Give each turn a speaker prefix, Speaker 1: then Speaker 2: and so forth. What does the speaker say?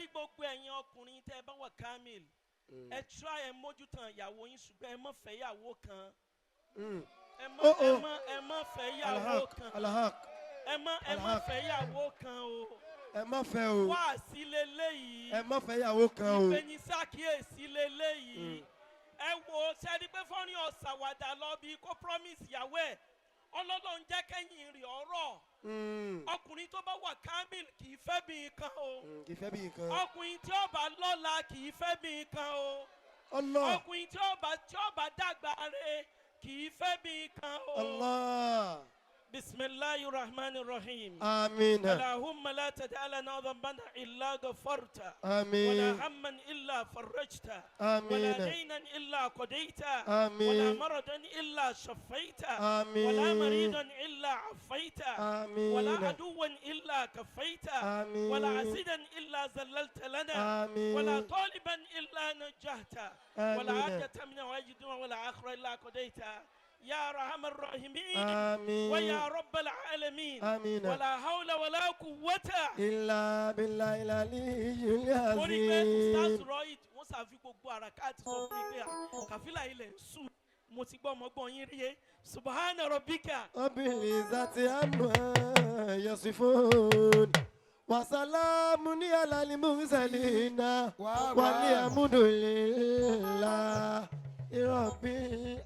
Speaker 1: rí gbogbo ẹ̀yin ọkùnrin tẹ́ ẹ bá wà kamil ẹ try ẹ mójútó ìyàwó yín ṣùgbọ́n ẹ má fẹ́ ìyàwó kan ẹ má fẹ́ ìyàwó kan ẹ má fẹ́ ìyàwó kan o
Speaker 2: ẹ má fẹ́ o
Speaker 1: wá sí leléyìí
Speaker 2: ẹ má fẹ́ ìyàwó kan o
Speaker 1: ìpènyìn ṣàkíyèsí leléyìí ẹ wo ṣẹ́ni pé fọ́nrín ọ̀sàwàdà lọ bí kó promise ìyàwó ẹ̀ ọlọ́dọ̀ ń jẹ́ kẹ́yìn rí ọ̀rọ̀ ọkùnrin tó bá wà kamil kì í fẹ́ bí nǹkan o ọkùnrin tí ó bá lọ́la kì í fẹ́ bí nǹkan o ọkùnrin tí ó bá dàgbà rẹ̀ kì í fẹ́ bí nǹkan o. بسم الله الرحمن الرحيم
Speaker 2: آمين
Speaker 1: اللهم لا تدع لنا ذنبا إلا غفرته ولا هما إلا فرجته ولا دينا إلا قضيته ولا مرضا إلا شفيته ولا مريضا إلا عفيته ولا عدوا إلا كفيته ولا حسدا إلا زللت لنا ولا طالبا إلا نجحته ولا حاجة من واجدنا ولا آخر إلا قضيته يا أرحم الراحمين ويا رب العالمين ولا حول ولا قوة
Speaker 2: إلا بالله العلي العظيم.
Speaker 1: mo rí pé Ustaz Rohit wọ́n ṣàfi gbogbo àràkàtì sọ fún mi pé kàfílà ilẹ̀ ń sùn mo ti gbọ́ ọmọgbọ́n yín rí e subhana rabbika.
Speaker 2: abilizati amma yasifun wasalamu ala al-mursalina walhamdulillah rabbil